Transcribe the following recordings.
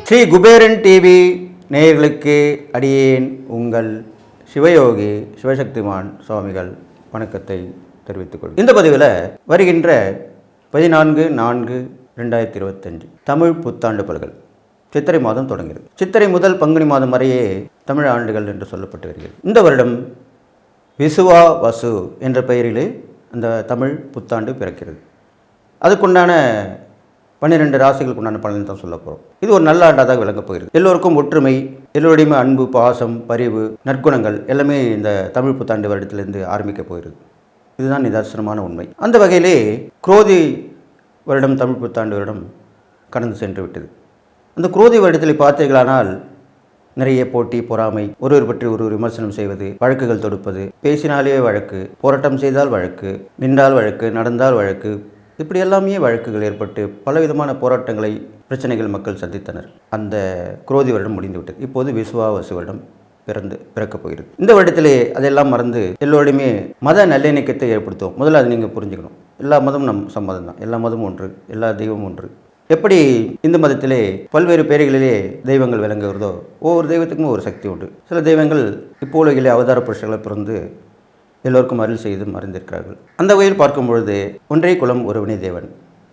Sri Kuberan TV நேயர்களுக்கு அடியேன் உங்கள் சிவயோகி சிவசக்திமான் சுவாமிகள் வணக்கத்தை தெரிவித்துக் கொள்கிறேன். இந்த பதிவில் வருகின்ற 14/4/2025 தமிழ் புத்தாண்டு பலன்கள். சித்திரை மாதம் தொடங்கிறது. சித்திரை முதல் பங்குனி மாதம் வரையே தமிழ் ஆண்டுகள் என்று சொல்லப்பட்டு வருகிறது. இந்த வருடம் விசுவா வசு என்ற பெயரிலே அந்த தமிழ் புத்தாண்டு பிறக்கிறது. அதுக்குண்டான 12 ராசிகளுக்கு உண்டான பலன் தான் சொல்ல போகிறோம். இது ஒரு நல்ல ஆண்டாக விளங்கப் போகிறது. எல்லோருக்கும் ஒற்றுமை, எல்லோருடையுமே அன்பு, பாசம், பரிவு, நற்குணங்கள் எல்லாமே இந்த தமிழ் புத்தாண்டு வருடத்திலிருந்து ஆரம்பிக்கப் போகிறது. இதுதான் நிதர்சனமான உண்மை. அந்த வகையிலே குரோதி வருடம் தமிழ் புத்தாண்டு வருடம் கடந்து சென்று விட்டது. அந்த குரோதி வருடத்தில் பார்த்தீர்களானால் நிறைய போட்டி, பொறாமை, ஒருவர் பற்றி ஒரு விமர்சனம் செய்வது, வழக்குகள் தொடுப்பது, பேசினாலே வழக்கு, போராட்டம் செய்தால் வழக்கு, நின்றால் வழக்கு, நடந்தால் வழக்கு, இப்படி எல்லாமே வழக்குகள் ஏற்பட்டு பலவிதமான போராட்டங்களை, பிரச்சனைகள் மக்கள் சந்தித்தனர். அந்த குரோதி வருடம் முடிந்துவிட்டது. இப்போது விசுவாவசு வருடம் பிறக்கப் போகிறது. இந்த வருடத்திலே அதெல்லாம் மறந்து எல்லோருடையுமே மத நல்லிணக்கத்தை ஏற்படுத்துவோம். முதல்ல அதை நீங்கள் புரிஞ்சுக்கணும். எல்லா மதமும் நம் சம்மதம் தான். எல்லா மதமும் ஒன்று, எல்லா தெய்வமும் ஒன்று. எப்படி இந்து மதத்திலே பல்வேறு பெயர்களிலே தெய்வங்கள் விளங்குகிறதோ ஒவ்வொரு தெய்வத்துக்கும் ஒரு சக்தி உண்டு. சில தெய்வங்கள் இப்போ உலகிலே அவதார புருஷர்களை பிறந்து எல்லோருக்கும் அருள் செய்து மறைந்திருக்கிறார்கள். அந்த வகையில் பார்க்கும் பொழுது ஒன்றே குலம் ஒருவனே தேவன்,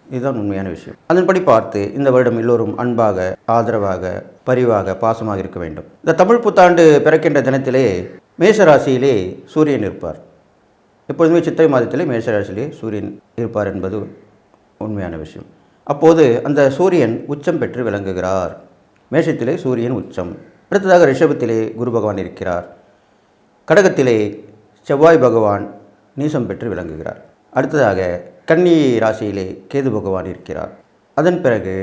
இதுதான் உண்மையான விஷயம். அதன்படி பார்த்து இந்த வருடம் எல்லோரும் அன்பாக, ஆதரவாக, பரிவாக, பாசமாக இருக்க வேண்டும். இந்த தமிழ் புத்தாண்டு பிறக்கின்ற தினத்திலே மேஷராசியிலே சூரியன் இருப்பார். எப்பொழுதுமே சித்திரை மாதத்திலே மேஷராசியிலே சூரியன் இருப்பார் என்பது உண்மையான விஷயம். அப்போது அந்த சூரியன் உச்சம் பெற்று விளங்குகிறார். மேஷத்திலே சூரியன் உச்சம். அடுத்ததாக ரிஷபத்திலே குரு பகவான் இருக்கிறார். கடகத்திலே செவ்வாய் பகவான் நீசம் பெற்று விளங்குகிறார். அடுத்ததாக கன்னி ராசியிலே கேது பகவான் இருக்கிறார். அதன் பிறகு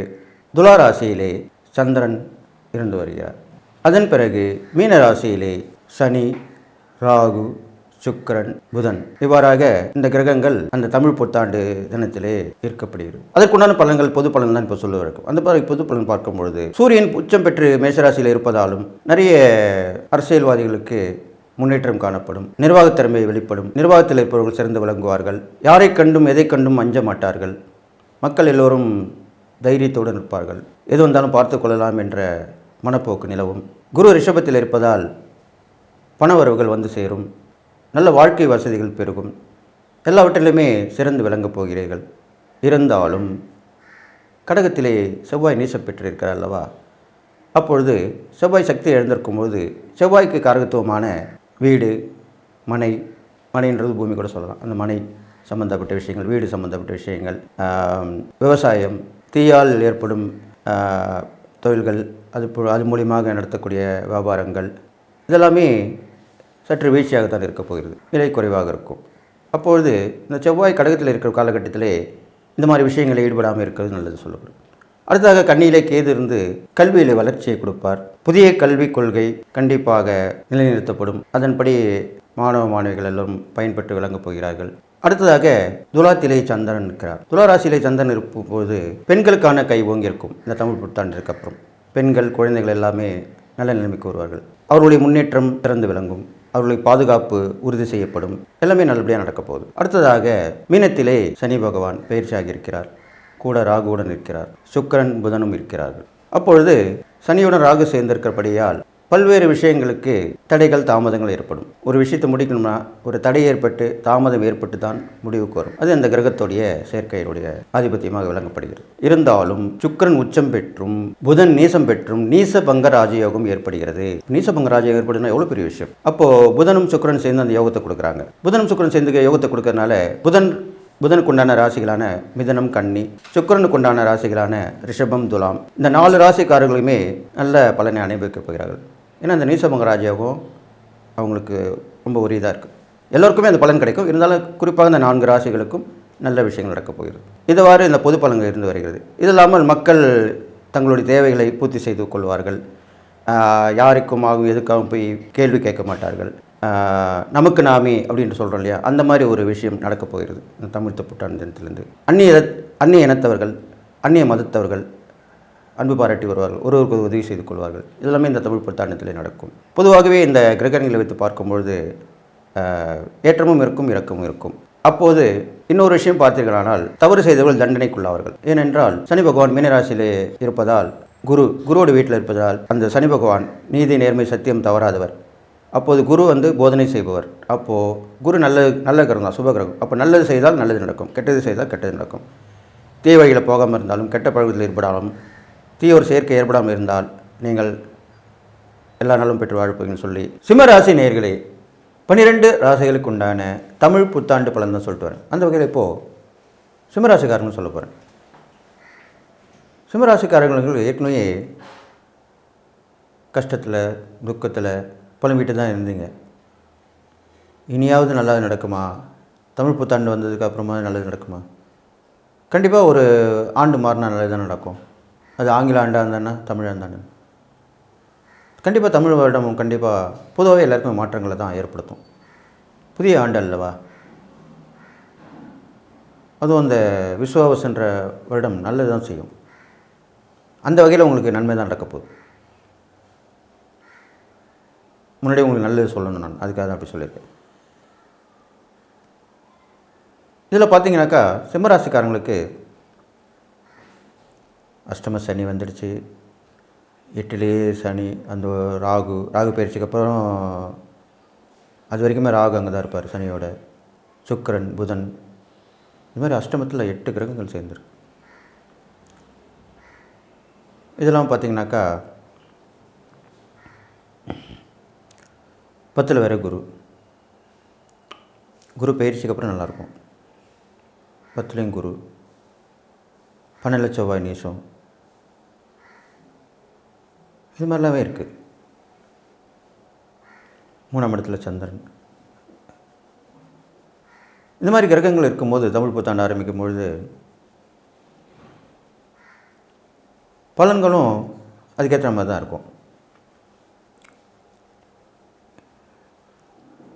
துலா ராசியிலே சந்திரன் இருந்து வருகிறார். அதன் பிறகு மீன ராசியிலே சனி, ராகு, சுக்கிரன், புதன், இவ்வாறாக இந்த கிரகங்கள் அந்த தமிழ் புத்தாண்டு தினத்திலே ஈர்க்கப்படுகிறது. அதற்குண்டான பலன்கள் பொது பலன் தான் இப்போ சொல்லுவதற்கு. அந்த பொது பலன் பார்க்கும்பொழுது சூரியன் உச்சம் பெற்று மேஷராசியில் இருப்பதாலும் நிறைய அரசியல்வாதிகளுக்கு முன்னேற்றம் காணப்படும். நிர்வாகத்திறமை வெளிப்படும். நிர்வாகத்தில் இருப்பவர்கள் சிறந்து விளங்குவார்கள். யாரை கண்டும் எதை கண்டும் அஞ்ச மாட்டார்கள். மக்கள் எல்லோரும் தைரியத்தோடு நிற்பார்கள். எது வந்தாலும் பார்த்து கொள்ளலாம் என்ற மனப்போக்கு நிலவும். குரு ரிஷபத்தில் இருப்பதால் பணவரவுகள் வந்து சேரும். நல்ல வாழ்க்கை வசதிகள் பெருகும். எல்லாவற்றிலுமே சிறந்து விளங்கப் போகிறீர்கள். இருந்தாலும் கடகத்திலே செவ்வாய் நீசம் பெற்றிருக்கிறார் அல்லவா? அப்பொழுது செவ்வாய் சக்தி எழுந்திருக்கும் போது செவ்வாய்க்கு காரகத்துவமான வீடு, மனைன்றது பூமி கூட சொல்லலாம். அந்த மனை சம்பந்தப்பட்ட விஷயங்கள், வீடு சம்பந்தப்பட்ட விஷயங்கள், விவசாயம், தீயால் ஏற்படும் தொழில்கள், அது மூலியமாக நடத்தக்கூடிய வியாபாரங்கள், இதெல்லாமே சற்று வீழ்ச்சியாகத்தான் இருக்கப் போகிறது. விலை குறைவாக இருக்கும். அப்பொழுது இந்த செவ்வாய் கடகத்தில் இருக்கிற காலகட்டத்திலே இந்த மாதிரி விஷயங்களில் ஈடுபடாமல் இருக்கிறது நல்லது சொல்லப்படும். அடுத்ததாக கண்ணியிலே கேது இருந்து கல்வியில் வளர்ச்சியை கொடுப்பார். புதிய கல்விக் கொள்கை கண்டிப்பாக நிலைநிறுத்தப்படும். அதன்படி மாணவ மாணவிகள் எல்லாம் பயன்பெற்று விளங்கப் போகிறார்கள். அடுத்ததாக துலாத்திலே சந்திரன் இருக்கிறார். துளாராசியிலே சந்திரன் இருக்கும்போது பெண்களுக்கான கை ஓங்கியிருக்கும். இந்த தமிழ் புத்தாண்டிற்கு அப்புறம் பெண்கள், குழந்தைகள் எல்லாமே நல்ல நிலைமைக்கு வருவார்கள். அவர்களுடைய முன்னேற்றம் திறந்து விளங்கும். அவர்களுடைய பாதுகாப்பு உறுதி செய்யப்படும். எல்லாமே நல்லபடியாக நடக்கப் போகுது. அடுத்ததாக மீனத்திலே சனி பகவான் பயிற்சியாகி இருக்கிறார். கூட ராகுவுடன் இருக்கிறார். சுக்கிரன், புதனும் இருக்கிறார்கள். அப்பொழுது சனியுடன் ராகு சேர்ந்திருக்கிறபடியால் பல்வேறு விஷயங்களுக்கு தடைகள், தாமதங்கள் ஏற்படும். ஒரு விஷயத்தை முடிக்கணும்னா ஒரு தடை ஏற்பட்டு, தாமதம் ஏற்பட்டு தான் முடிவுக்கு வரும். அது அந்த கிரகத்துடைய சேர்க்கையினுடைய ஆதிபத்தியமாக விளங்கப்படுகிறது. இருந்தாலும் சுக்கிரன் உச்சம் பெற்றும் புதன் நீசம் பெற்றும் நீச பங்க ராஜயோகம் ஏற்படுகிறது. நீச பங்க ராஜயோகம் ஏற்படுதுன்னா எவ்வளோ பெரிய விஷயம். அப்போது புதனும் சுக்கிரன் சேர்ந்து அந்த யோகத்தை கொடுக்குறாங்க. புதனும் சுக்கிரன் சேர்ந்து யோகத்தை கொடுக்கறதுனால புதனுக்கு உண்டான ராசிகளான மிதனம், கன்னி, சுக்கிரனுக்கு உண்டான ராசிகளான ரிஷபம், துலாம், இந்த 4 ராசிக்காரர்களுமே நல்ல பலனை அனுபவிக்கப் போகிறார்கள். ஏன்னா அந்த நீசபங்க ராஜயோகம் அவங்களுக்கு ரொம்ப உரியதாக இருக்குது. எல்லோருக்குமே அந்த பலன் கிடைக்கும். இருந்தாலும் குறிப்பாக இந்த 4 ராசிகளுக்கும் நல்ல விஷயங்கள் நடக்கப் போகிறது. இதுவாறு இந்த பொது பலன்கள் இருந்து வருகிறது. இது இல்லாமல் மக்கள் தங்களுடைய தேவைகளை பூர்த்தி செய்து கொள்வார்கள். யாருக்கும் ஆகும் எதுக்காகவும் போய் கேள்வி கேட்க மாட்டார்கள். நமக்கு நாமே அப்படின்னு சொல்கிறோம் இல்லையா, அந்த மாதிரி ஒரு விஷயம் நடக்கப் போகிறது இந்த தமிழ் புத்தாண்டு தினத்திலிருந்து. அந்நிய இனத்தவர்கள், அந்நிய மதத்தவர்கள் அன்பு பாராட்டி வருவார்கள். ஒருவருக்கு உதவி செய்து கொள்வார்கள். இதெல்லாமே இந்த தமிழ் புத்தாண்டத்திலே நடக்கும். பொதுவாகவே இந்த கிரகங்களை வைத்து பார்க்கும்பொழுது ஏற்றமும் இருக்கும், இறக்கமும் இருக்கும். அப்போது இன்னொரு விஷயம் பார்த்தீர்களானால் தவறு செய்தவர்கள் தண்டனைக்குள்ளாவார்கள். ஏனென்றால் சனி பகவான் மீனராசியிலே இருப்பதால், குருவோட வீட்டில் இருப்பதால் அந்த சனி பகவான் நீதி நேர்மை சத்தியம் தவறாதவர். அப்போது குரு போதனை செய்பவர். அப்போது குரு நல்ல கிரகம் தான், சுப கிரகம். அப்போ நல்லது செய்தால் நல்லது நடக்கும், கெட்டது செய்தால் கெட்டது நடக்கும். தீய வழியில் போகாமல் இருந்தாலும், கெட்ட பழக்கத்தில் ஏற்படாலும், தீய ஒரு செயற்கை ஏற்படாமல் இருந்தால் நீங்கள் எல்லா நாளும் பெற்று வாழ்ப்பீங்கன்னு சொல்லி சிம்ம ராசி நேயர்களே 12 ராசிகளுக்கு உண்டான தமிழ் புத்தாண்டு பலன் தான் சொல்லிட்டு வரேன். அந்த வகையில் இப்போது சிம்மராசிக்காரங்க சொல்ல போகிறேன். சிம்மராசிக்காரங்களுக்கு ஏற்கனவே கஷ்டத்தில் துக்கத்தில் புலம்பிட்டு தான் இருந்தீங்க. இனியாவது நல்லது நடக்குமா? தமிழ் புத்தாண்டு வந்ததுக்கு அப்புறமா நல்லது நடக்குமா? கண்டிப்பாக ஒரு ஆண்டு மாறினா நல்லது தான் நடக்கும். அது ஆங்கில ஆண்டாக இருந்தானே தமிழ் ஆண்டாண்டு கண்டிப்பாக தமிழ் வருடமும் கண்டிப்பாக பொதுவாகவே எல்லாருக்குமே மாற்றங்களை தான் ஏற்படுத்தும். புதிய ஆண்டு அல்லவா? அதுவும் அந்த விஸ்வாவசுன்ற வருடம் நல்லது தான் செய்யும். அந்த வகையில் உங்களுக்கு நன்மை தான் நடக்க போகுது. முன்னாடி உங்களுக்கு நல்லது சொல்லணும், நான் அதுக்காக தான் அப்படி சொல்லியிருக்கேன். இதில் பார்த்தீங்கன்னாக்கா சிம்மராசிக்காரங்களுக்கு அஷ்டம சனி வந்துடுச்சு. 8லேயே சனி, அந்த ராகு பயிற்சிக்கு அப்புறம் அது வரைக்குமே ராகு அங்கே தான் இருப்பார் சனியோட. சுக்கிரன், புதன், இது மாதிரி அஷ்டமத்தில் 8 கிரகங்கள் சேர்ந்துருக்கு. இதெல்லாம் பார்த்திங்கனாக்கா 10ல் வேறு குரு பயிற்சிக்கு அப்புறம் நல்லாயிருக்கும். 10லேயும் குரு, 12 செவ்வாய் நீசம், இது மாதிரிலாமே இருக்குது. 3ஆம் இடத்துல சந்திரன். இந்த மாதிரி கிரகங்கள் இருக்கும்போது தமிழ் புத்தாண்டு ஆரம்பிக்கும் பொழுது பலன்களும் அதுக்கேற்ற மாதிரி தான் இருக்கும்.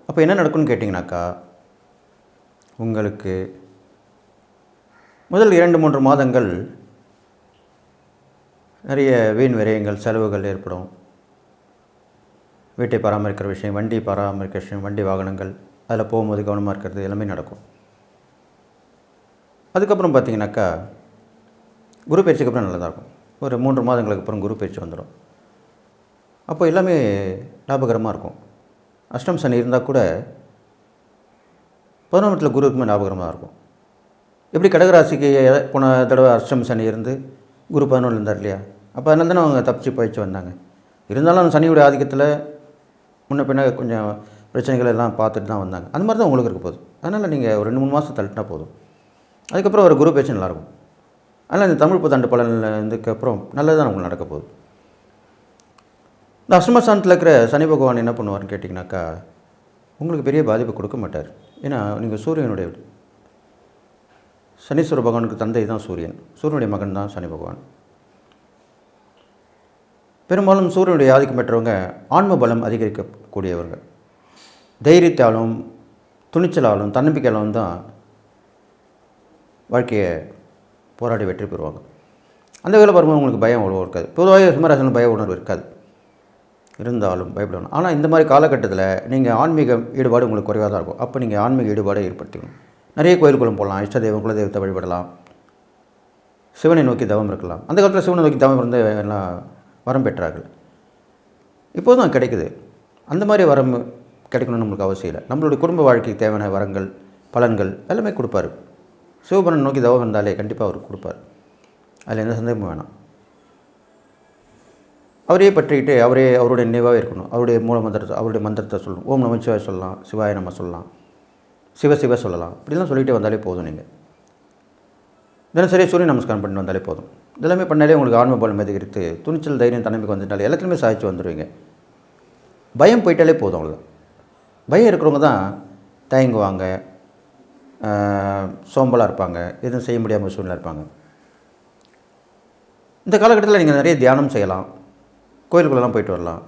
அப்போ என்ன நடக்கும்னு கேட்டிங்கனாக்கா, உங்களுக்கு முதல் 2-3 மாதங்கள் நிறைய வீண் விரயங்கள், செலவுகள் ஏற்படும். வீட்டை பராமரிக்கிற விஷயம், வண்டி பராமரிக்கிற விஷயம், வண்டி வாகனங்கள், அதில் போகும்போது கவனமாக இருக்கிறது எல்லாமே நடக்கும். அதுக்கப்புறம் பார்த்திங்கனாக்கா குரு பயிற்சிக்கு அப்புறம் நல்லதாக இருக்கும். ஒரு 3 மாதங்களுக்கு அப்புறம் குரு பயிற்சி வந்துடும். அப்போ எல்லாமே லாபகரமாக இருக்கும். அஷ்டம் சனி இருந்தால் கூட 11ல் குரு இருக்குமே லாபகரமாக இருக்கும். எப்படி கடகராசிக்கு போன தடவை அஷ்டம் சனி இருந்து குரு 11 இருந்தார் இல்லையா? அப்போ அதனால தானே அவங்க தப்பிச்சு பயிற்சி வந்தாங்க. இருந்தாலும் சனியுடைய ஆதிக்கத்தில் முன்ன பின்ன கொஞ்சம் பிரச்சனைகள் எல்லாம் பார்த்துட்டு தான் வந்தாங்க. அந்த மாதிரி தான் உங்களுக்கு இருக்க போகுது. அதனால் நீங்கள் ஒரு 2-3 மாதம் தள்ளினா போதும். அதுக்கப்புறம் ஒரு குரு பயிற்சி நல்லாயிருக்கும். அதனால் இந்த தமிழ் புத்தாண்டு பலனில் இருந்ததுக்கப்புறம் நல்லது தான் உங்களுக்கு நடக்க போகுது. இந்த அஷ்டமஸ்தானத்தில் இருக்கிற சனி பகவான் என்ன பண்ணுவார்னு கேட்டிங்கனாக்கா, உங்களுக்கு பெரிய பாதிப்பு கொடுக்க மாட்டார். ஏன்னா நீங்கள் சூரியனுடைய சனீஸ்வர பகவானுக்கு தந்தை தான் சூரியன். சூரியனுடைய மகன் தான் சனி பகவான். பெரும்பாலும் சூரியனுடைய ஆதிக்கம் பெற்றவங்க ஆன்ம பலம் அதிகரிக்கக்கூடியவர்கள். தைரியத்தாலும் துணிச்சலாலும் தன்னம்பிக்கையாலும் தான் வாழ்க்கையை போராடி வெற்றி பெறுவாங்க. அந்த வேலை வரும்போது உங்களுக்கு பயம் அவ்வளோ இருக்காது. பொதுவாக சிம்மராசியில் பய உணர்வு இருக்காது, இருந்தாலும் பயப்படணும். ஆனால் இந்த மாதிரி காலகட்டத்தில் நீங்கள் ஆன்மீக ஈடுபாடு உங்களுக்கு குறைவாக தான் இருக்கும். அப்போ நீங்கள் ஆன்மீக ஈடுபாடை ஏற்படுத்திக்கணும். நிறைய கோயிலுக்குள்ளும் போகலாம், இஷ்ட தெய்வம் குலதெய்வத்தை வழிபடலாம், சிவனை நோக்கி தவம் இருக்கலாம். அந்த காலத்தில் சிவனை நோக்கி தவம் இருந்து எல்லாம் வரம் பெற்றார்கள். இப்போது தான் கிடைக்குது. அந்த மாதிரி வரம் கிடைக்கணும்னு நம்மளுக்கு அவசியம் இல்லை. நம்மளுடைய குடும்ப வாழ்க்கைக்கு தேவையான வரங்கள், பலன்கள் எல்லாமே கொடுப்பார். சிவபுரன் நோக்கி தவம் இருந்தாலே கண்டிப்பாக அவர் கொடுப்பார். அதில் எந்த சந்தேகமும் வேணாம். அவரையே பற்றிக்கிட்டு அவருடைய நினைவாகவே இருக்கணும். அவருடைய அவருடைய மந்திரத்தை சொல்லணும். ஓம் நமச்சிவாய் சொல்லலாம், சிவாய நம்ம சொல்லலாம், சிவ சொல்லலாம். இப்படிலாம் சொல்லிகிட்டே வந்தாலே போதும். நீங்கள் தினசரி சூரிய நமஸ்காரம் பண்ணி வந்தாலே போதும். இதெல்லாமே பண்ணாலே உங்களுக்கு ஆன்ம பலம் அதிகரித்து துணிச்சல், தைரியம், தன்னம்பிக்கை வந்துட்டாலே எல்லாத்துலேயுமே சாதிச்சு வந்துடுவீங்க. பயம் போயிட்டாலே போதும். அவ்வளோதான். பயம் இருக்கிறவங்க தான் தயங்குவாங்க, சோம்பலாக இருப்பாங்க, எதுவும் செய்ய முடியாமல் சூழ்நிலை இருப்பாங்க. இந்த காலகட்டத்தில் நீங்கள் நிறைய தியானம் செய்யலாம், கோயிலுக்குள்ளெல்லாம் போயிட்டு வரலாம்.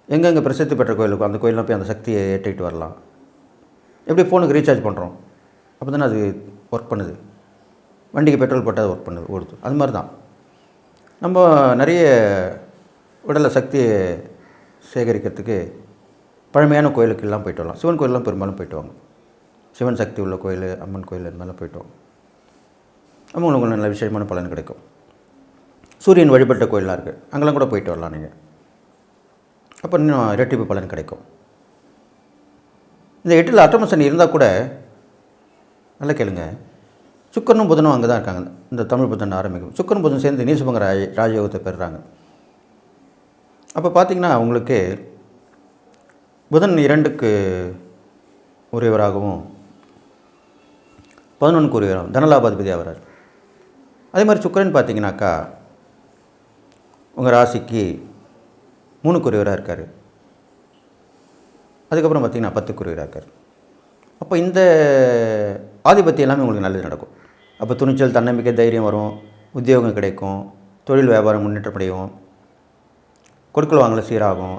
எங்கெங்கே பிரசித்தி பெற்ற கோயிலுக்கும் அந்த கோயிலெலாம் போய் அந்த சக்தியை ஏற்றிக்கிட்டு வரலாம். எப்படி ஃபோனுக்கு ரீசார்ஜ் பண்ணுறோம், அப்போ தானே அது ஒர்க் பண்ணுது. வண்டிக்கு பெட்ரோல் போட்டால் அது ஒர்க் பண்ணுது, ஓடுது. அது மாதிரி தான் நம்ம நிறைய உடலில் சக்தியை சேகரிக்கிறதுக்கு பழமையான கோயிலுக்கெல்லாம் போயிட்டு வரலாம். சிவன் கோயிலெலாம் பெரும்பாலும் போயிட்டு வாங்க. சிவன் சக்தி உள்ள கோயில், அம்மன் கோயில் இது மாதிரிலாம் போயிட்டோம். அப்போ உங்களுக்கு நல்ல விசேஷமான பலன் கிடைக்கும். சூரியன் வழிபட்ட கோயிலாக இருக்குது, அங்கெல்லாம் கூட போயிட்டு வரலாம் நீங்கள். அப்போ இன்னும் இரட்டிப்பு பலன் கிடைக்கும். இந்த 8ல் அஷ்டம சனி இருந்தால் கூட நல்லா கேளுங்க, சுக்கரனும் புதனும் அங்கே தான் இருக்காங்க. இந்த தமிழ் புத்தாண்டு ஆரம்பிக்கும். சுக்கரன் புதன் சேர்ந்து நீசபங்க ராஜயோகத்தை பெறுறாங்க. அப்போ பார்த்திங்கன்னா உங்களுக்கு புதன் 2க்கு உரியவராகவும் 11க்கு உரியவராகவும் தனலாபாதிபதியாக வர்றார். அதே மாதிரி சுக்கரன் பார்த்திங்கனாக்கா உங்கள் ராசிக்கு 3க்கு உரியவராக இருக்கார். அதுக்கப்புறம் பார்த்திங்கன்னா 10க்கு உரியவராக இருக்கார். அப்போ இந்த ஆதிபத்தியம் எல்லாமே உங்களுக்கு நல்லது நடக்கும். அப்போ துணிச்சல், தன்னம்பிக்கை, தைரியம் வரும், உத்தியோகம் கிடைக்கும், தொழில் வியாபாரம் முன்னேற்றப்படையும், கொடுக்கல் வாங்கல சீராகும்,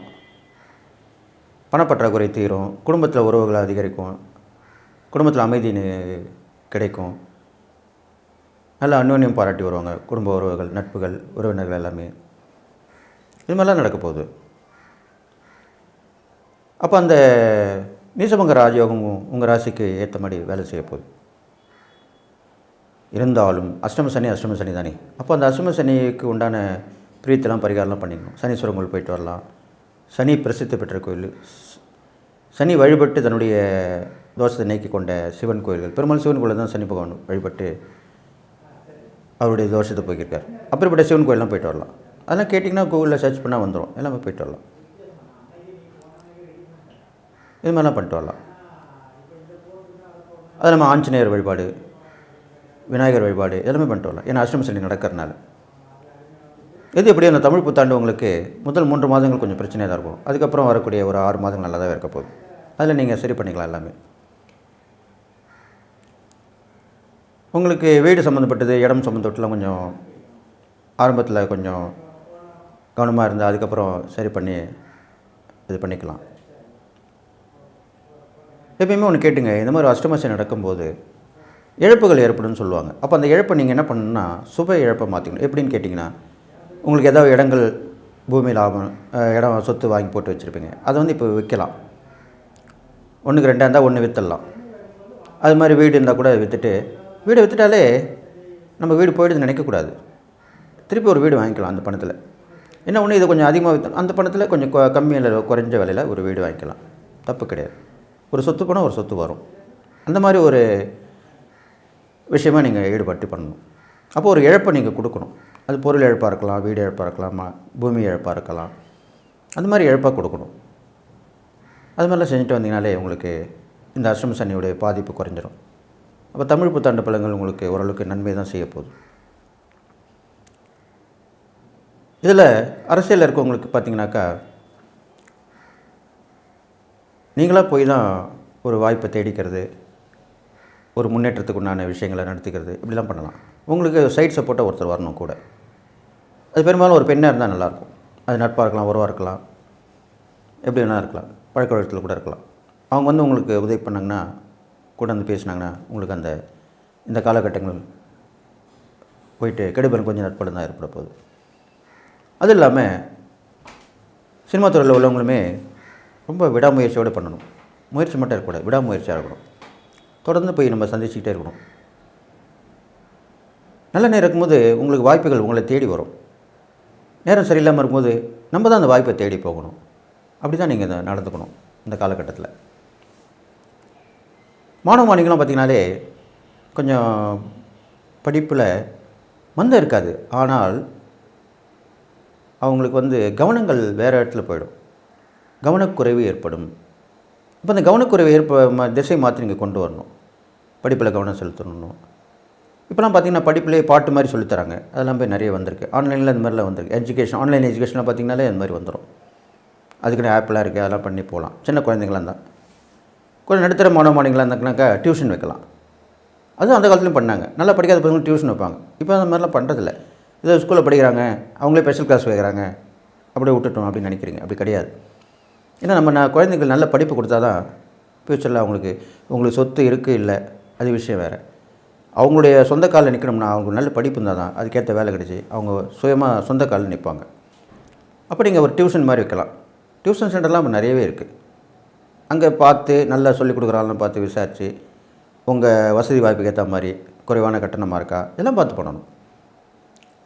பணப்பற்றாக்குறை தீரும், குடும்பத்தில் உறவுகளை அதிகரிக்கும், குடும்பத்தில் அமைதி கிடைக்கும், நல்லா அந்யோன்யம் பாராட்டி வருவாங்க குடும்ப உறவுகள், நட்புகள், உறவினர்கள் எல்லாமே. இது மாதிரிலாம் நடக்க போகுது. அப்போ அந்த நீசபங்க ராஜயோகம் உங்கள் ராசிக்கு ஏற்ற மாதிரி வேலை செய்ய போகுது. இருந்தாலும் அஷ்டம சனி தானே. அப்போ அந்த அஷ்டம சனிக்கு உண்டான பிரீத்தெல்லாம் பரிகாரம்லாம் பண்ணிக்கணும். சனீஸ்வரன் கோயில் போயிட்டு வரலாம். சனி பிரசித்தி பெற்ற கோயில், சனி வழிபட்டு தன்னுடைய தோஷத்தை நீக்கி கொண்ட சிவன் கோயில்கள், பெரும்பாலும் சிவன் கோயிலில் தான் சனி பகவான் வழிபட்டு அவருடைய தோஷத்தை போய்க்கிருக்கார். அப்படிப்பட்ட சிவன் கோயிலெலாம் போயிட்டு வரலாம். அதெல்லாம் கேட்டிங்கன்னா கூகுளில் சர்ச் பண்ணால் வந்துடும், எல்லாமே போயிட்டு வரலாம். இது மாதிரிலாம் பண்ணிட்டு வரலாம். அது நம்ம ஆஞ்சநேயர் வழிபாடு, விநாயகர் வழிபாடு எல்லாமே பண்ணிட்டு வரலாம். ஏன்னா அஷ்டம சனி நடக்கிறதுனால. இது எப்படியும் அந்த தமிழ் புத்தாண்டு உங்களுக்கு முதல் 3 மாதங்கள் கொஞ்சம் பிரச்சனையாக தான் இருக்கும். அதுக்கப்புறம் வரக்கூடிய ஒரு 6 மாதங்கள் நல்லா தான் இருக்க போகுது. அதில் நீங்கள் சரி பண்ணிக்கலாம் எல்லாமே. உங்களுக்கு வீடு சம்மந்தப்பட்டது, இடம் சம்மந்தப்பட்டுலாம் கொஞ்சம் ஆரம்பத்தில் கொஞ்சம் கவனமாக இருந்தால் அதுக்கப்புறம் சரி பண்ணி இது பண்ணிக்கலாம். எப்பயுமே ஒன்று கேட்டுங்க, இந்த மாதிரி அஷ்டம சனி நடக்கும்போது இழப்புகள் ஏற்படும்னு சொல்லுவாங்க. அப்போ அந்த இழப்பை நீங்கள் என்ன பண்ணணும்னா சுப இழப்பை மாற்றிக்கணும். எப்படின்னு கேட்டிங்கன்னா, உங்களுக்கு ஏதாவது இடங்கள் பூமியில் ஆகும், இடம் சொத்து வாங்கி போட்டு வச்சுருப்பீங்க, அதை வந்து இப்போ விற்கலாம். 1க்கு 2 இருந்தால் 1 விற்றுடலாம். அது மாதிரி வீடு இருந்தால் கூட விற்றுட்டு, வீடை விற்றுட்டாலே நம்ம வீடு போய்டுதுன்னு நினைக்கக்கூடாது. திருப்பி ஒரு வீடு வாங்கிக்கலாம் அந்த பணத்தில். என்ன ஒன்று, இதை கொஞ்சம் அதிகமாக விற்று அந்த பணத்தில் கொஞ்சம் கம்மியில் குறைஞ்ச விலையில் ஒரு வீடு வாங்கிக்கலாம், தப்பு கிடையாது. ஒரு சொத்து போனால் ஒரு சொத்து வரும். அந்த மாதிரி ஒரு விஷயமாக நீங்கள் ஈடுபட்டு பண்ணணும். அப்போ ஒரு இழப்பை நீங்கள் கொடுக்கணும். அது பொருள் இழப்பாக இருக்கலாம், வீடு இழப்பாக இருக்கலாம், பூமி இழப்பாக இருக்கலாம். அந்த மாதிரி இழப்பாக கொடுக்கணும். அது மாதிரிலாம் செஞ்சுட்டு வந்தீங்கனாலே உங்களுக்கு இந்த அஷ்டம சனியுடைய பாதிப்பு குறைஞ்சிரும். அப்போ தமிழ் புத்தாண்டு பலன்கள் உங்களுக்கு ஓரளவுக்கு நன்மை தான் செய்ய போகுது. இதில் அரசியலில் இருக்கவங்களுக்கு பார்த்திங்கனாக்கா, நீங்களாக போய் தான் ஒரு வாய்ப்பை தேடிக்கிறது, ஒரு முன்னேற்றத்துக்கு உண்டான விஷயங்களை நடத்திக்கிறது, இப்படிலாம் பண்ணலாம். உங்களுக்கு சைட் சப்போர்ட்டாக ஒருத்தர் வரணும் கூட. அது பெரும்பாலும் ஒரு பெண்ணாக இருந்தால் நல்லாயிருக்கும். அது நட்பாக இருக்கலாம், உறவாக இருக்கலாம், எப்படி வேணால் இருக்கலாம், பழக்க வழக்கத்தில் கூட இருக்கலாம். அவங்க வந்து உங்களுக்கு உதவி பண்ணாங்கன்னா, கூட வந்து பேசினாங்கன்னா, உங்களுக்கு அந்த இந்த காலகட்டங்கள் போயிட்டு கெடுபலம் கொஞ்சம் நட்படம் தான் ஏற்பட போகுது. அது இல்லாமல் சினிமா துறையில் உள்ளவங்களுமே ரொம்ப விடாமுயற்சியோடு பண்ணணும். முயற்சி மட்டும் இருக்கக்கூடாது, விடாமுயற்சியாக இருக்கணும். தொடர்ந்து போய் நம்ம சந்திச்சுக்கிட்டே இருக்கணும். நல்ல நேரம் இருக்கும்போது உங்களுக்கு வாய்ப்புகள் உங்களை தேடி வரும். நேரம் சரியில்லாமல் இருக்கும்போது நம்ம தான் அந்த வாய்ப்பை தேடி போகணும். அப்படி தான் நீங்கள் இதை நடந்துக்கணும் இந்த காலகட்டத்தில். மாணவ மாணவிகள்லாம் பார்த்திங்கனாலே கொஞ்சம் படிப்பில் மந்தம் இருக்காது. ஆனால் அவங்களுக்கு வந்து கவனங்கள் வேறு இடத்துல போயிடும், கவனக்குறைவு ஏற்படும். இப்போ அந்த கவனக்குறைவு திசை மாற்றி நீங்கள் கொண்டு வரணும். படிப்பில் கவனம் செலுத்தணும். இப்போலாம் பார்த்திங்கன்னா படிப்புலேயே பாட்டு மாதிரி சொல்லித்தராங்க. அதெல்லாம் போய் நிறைய வந்திருக்கு. ஆன்லைனில் இந்த மாதிரிலாம் வந்திருக்கு. எஜுகேஷன், ஆன்லைன் எஜுகேஷனில் பார்த்திங்கனாலே இந்த மாதிரி வந்துடும். அதுக்குன்னு ஆப்லாம் இருக்குது, அதெல்லாம் பண்ணி போகலாம். சின்ன குழந்தைங்களாம் தான். கொஞ்சம் நடுத்தர மாணவ மாணவிகளாக இருந்தாங்கனாக்கா டியூஷன் வைக்கலாம். அதுவும் அந்த காலத்துலையும் பண்ணாங்க. நல்லா படிக்காத பசங்களுக்கு டியூஷன் வைப்பாங்க. இப்போ அந்த மாதிரிலாம் பண்ணுறதில்ல. ஏதோ ஸ்கூலில் படிக்கிறாங்க, அவங்களே ஸ்பெஷல் கிளாஸ் வைக்கிறாங்க, அப்படியே விட்டுட்டோம் அப்படின்னு நினைக்கிறீங்க. அப்படி கிடையாது. ஏன்னா நம்ம குழந்தைங்களுக்கு நல்ல படிப்பு கொடுத்தா தான் ஃப்யூச்சரில் உங்களுக்கு சொத்து இருக்குது இல்லை அது விஷயம் வேறு. அவங்களுடைய சொந்த காலில் நிற்கணும்னா அவங்களுக்கு நல்ல படிப்பு இருந்தால் தான் அதுக்கேற்ற வேலை கிடச்சி அவங்க சுயமாக சொந்த காலில் நிற்பாங்க. அப்போ நீங்கள் ஒரு டியூஷன் மாதிரி வைக்கலாம். டியூஷன் சென்டர்லாம் இப்போ நிறையவே இருக்குது. அங்கே பார்த்து நல்லா சொல்லிக் கொடுக்குறாங்கன்னு பார்த்து விசாரித்து உங்கள் வசதி வாய்ப்புக்கு ஏற்ற மாதிரி குறைவான கட்டணமாக இருக்கா இதெல்லாம் பார்த்து பண்ணணும்.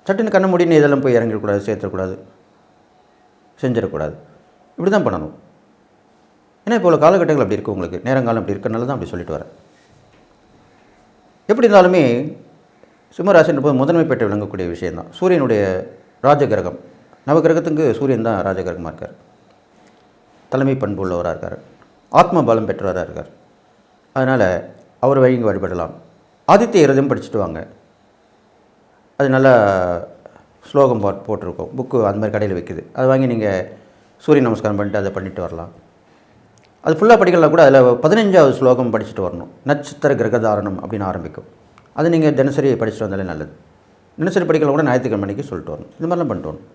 சட்டுன்னு கண்ண முடின்னு இதெல்லாம் போய் இறங்கிடக்கூடாது, சேர்த்துடக்கூடாது, செஞ்சிடக்கூடாது. இப்படி தான் பண்ணணும். ஏன்னா இப்போ உள்ள காலகட்டங்கள் அப்படி இருக்குது, உங்களுக்கு நேரங்காலம் அப்படி இருக்கிறனால தான் அப்படி சொல்லிட்டு வரேன். எப்படி இருந்தாலுமே சிம்மராசின்ற போது முதன்மை பெற்று விளங்கக்கூடிய விஷயந்தான். சூரியனுடைய ராஜகிரகம், நவகிரகத்துக்கு சூரியன் தான் ராஜகிரகமாக இருக்கார். தலைமை பண்பு உள்ளவராக இருக்கார், ஆத்ம பலம் பெற்றவராக இருக்கார். அதனால் அவர் வழிங்க வழிபடலாம். ஆதித்ய ஹிருதயம் படிச்சுட்டு வாங்க, அது நல்லா ஸ்லோகம் போட்டிருக்கோம், புக்கு அந்த மாதிரி கடையில் விற்குது. அதை வாங்கி நீங்கள் சூரிய நமஸ்காரம் பண்ணிட்டு அதை பண்ணிட்டு வரலாம். அது ஃபுல்லாக படிக்கலாம் கூட, அதில் 15வது ஸ்லோகம் படிச்சுட்டு வரணும். நட்சத்திர கிரகதாரணம் அப்படின்னு ஆரம்பிக்கும். அது நீங்கள் தினசரி படிச்சுட்டு வந்தாலே நல்லது. தினசரி படிக்கலாம் கூட ஞாயிற்றுக்கிழமை மணிக்கு சொல்லிட்டு வரணும். இது மாதிரிலாம் பண்ணிட்டு வரணும்.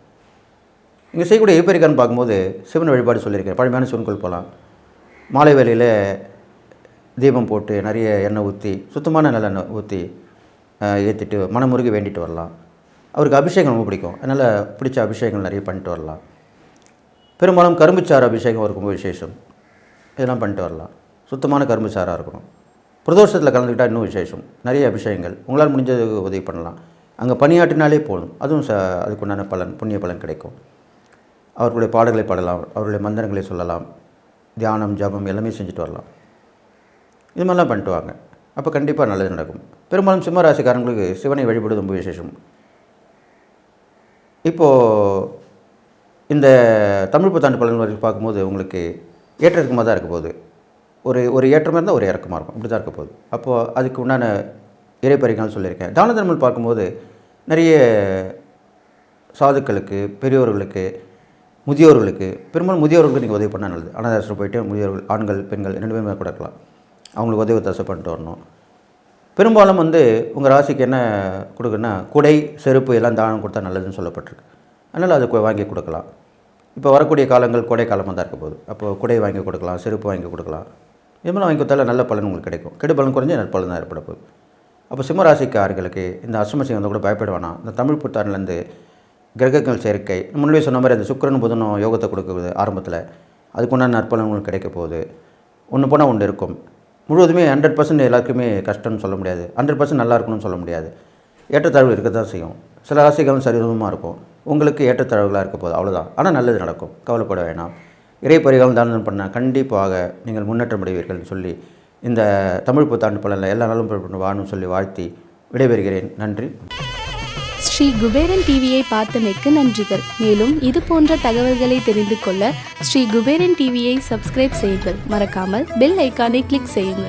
இங்கே செய்யக்கூடிய எப்பரிக்கான்னு பார்க்கும்போது சிவன் வழிபாடு சொல்லியிருக்கேன். பழமையான சிவன் கோயில் போகலாம். மாலை வேளையில் தீபம் போட்டு நிறைய எண்ணெய் ஊற்றி, சுத்தமான நல்லெண்ணெய் ஊற்றி ஏற்றிட்டு மனமுருகி வேண்டிட்டு வரலாம். அவருக்கு அபிஷேகம் ரொம்ப பிடிக்கும், அதனால் பிடிச்ச அபிஷேகங்கள் நிறைய பண்ணிட்டு வரலாம். பெரும்பாலும் கரும்புச்சாறு அபிஷேகம் அவருக்கு ரொம்ப விசேஷம், இதெல்லாம் பண்ணிட்டு வரலாம். சுத்தமான கரும்புச்சாராக இருக்கணும். பிரதோஷத்தில் கலந்துக்கிட்டால் இன்னும் விசேஷம். நிறைய அபிஷேகங்கள் உங்களால் முடிஞ்சது உதவி பண்ணலாம். அங்கே பணியாற்றினாலே போதும், அதுவும் அதுக்குண்டான பலன், புண்ணிய பலன் கிடைக்கும். அவர்களுடைய பாடல்களை பாடலாம், அவருடைய மந்திரங்களை சொல்லலாம், தியானம் ஜபம் எல்லாமே செஞ்சுட்டு வரலாம். இது மாதிரிலாம் பண்ணிட்டு வாங்க, அப்போ கண்டிப்பாக நல்லது நடக்கும். பெரும்பாலும் சிம்ம ராசிக்காரங்களுக்கு சிவனை வழிபடுவது ரொம்ப விசேஷம். இப்போது இந்த தமிழ் புத்தாண்டு பலன் வரைக்கும் பார்க்கும்போது உங்களுக்கு ஏற்றமாக தான் இருக்க போகுது. ஒரு ஏற்றமாக இருந்தால் ஒரு இறக்கமாக இருக்கும், இப்படி தான் இருக்க போகுது. அப்போது அதுக்கு உண்டான இறைப்பறிகள் சொல்லியிருக்கேன். தான தர்மங்கள் பார்க்கும்போது நிறைய சாதுக்களுக்கு, பெரியோர்களுக்கு, முதியோர்களுக்கு, பெரும்பாலும் முதியோர்களுக்கு நீங்கள் உதவி பண்ணால் நல்லது. அனாதாசிரம் போயிட்டு முதியோர்கள், ஆண்கள் பெண்கள் 2 பேருமே கொடுக்கலாம். அவங்களுக்கு உதவி தசை பண்ணிட்டு வரணும். பெரும்பாலும் உங்கள் ராசிக்கு என்ன கொடுக்குன்னா குடை, செருப்பு எல்லாம் தானம் கொடுத்தா நல்லதுன்னு சொல்லப்பட்டிருக்கு. அதனால் அதை வாங்கி கொடுக்கலாம். இப்போ வரக்கூடிய காலங்கள் கோடை காலமாக தான் இருக்க போகுது. அப்போது குடை வாங்கி கொடுக்கலாம், செருப்பு வாங்கி கொடுக்கலாம். இது மாதிரி வாங்கி கொடுத்தாலும் நல்ல பலன் உங்களுக்கு கிடைக்கும். கெடு பலன் குறைஞ்சி நற்பலன் தான் ஏற்பட போகுது. அப்போ சிம்மராசிக்காரர்களுக்கு இந்த அஷ்டமசி வந்து கூட பயப்பட வேணாம். இந்த தமிழ் புத்தாண்டுலேருந்து கிரகங்கள் சேர்க்கை, முன்னாடியே சொன்ன மாதிரி அந்த சுக்கிரன் புதனும் யோகத்தை கொடுக்குது ஆரம்பத்தில், அதுக்குண்டான நற்பலன் உங்களுக்கு கிடைக்க போகுது. ஒன்று போனால் ஒன்று இருக்கும். முழுவதுமே 100% எல்லாருக்குமே கஷ்டம்னு சொல்ல முடியாது, 100% நல்லா இருக்கணும்னு சொல்ல முடியாது. ஏற்றத்தாழ்வு இருக்க தான் செய்யும். சில ராசிகளும் சரிவிதமாக இருக்கும், உங்களுக்கு ஏற்றத்தாழ்வுகளாக இருக்க போகுது, அவ்வளோதான். ஆனால் நல்லது நடக்கும், கவலைப்பட வேணாம். இறை பரிகாரம் தானம் பண்ணால் கண்டிப்பாக நீங்கள் முன்னேற்றம் அடைவீர்கள்னு சொல்லி இந்த தமிழ் புத்தாண்டு பலனில் எல்லா நாளும் வாழணும் சொல்லி வாழ்த்தி விடைபெறுகிறேன். நன்றி. ஸ்ரீ குபேரன் டிவியை பார்த்தமைக்கு நன்றிகள். மேலும் இது போன்ற தகவல்களை தெரிந்து கொள்ள ஸ்ரீ குபேரன் டிவியை சப்ஸ்கிரைப் செய்யுங்கள். மறக்காமல் பெல் ஐக்கானை கிளிக் செய்யுங்கள்.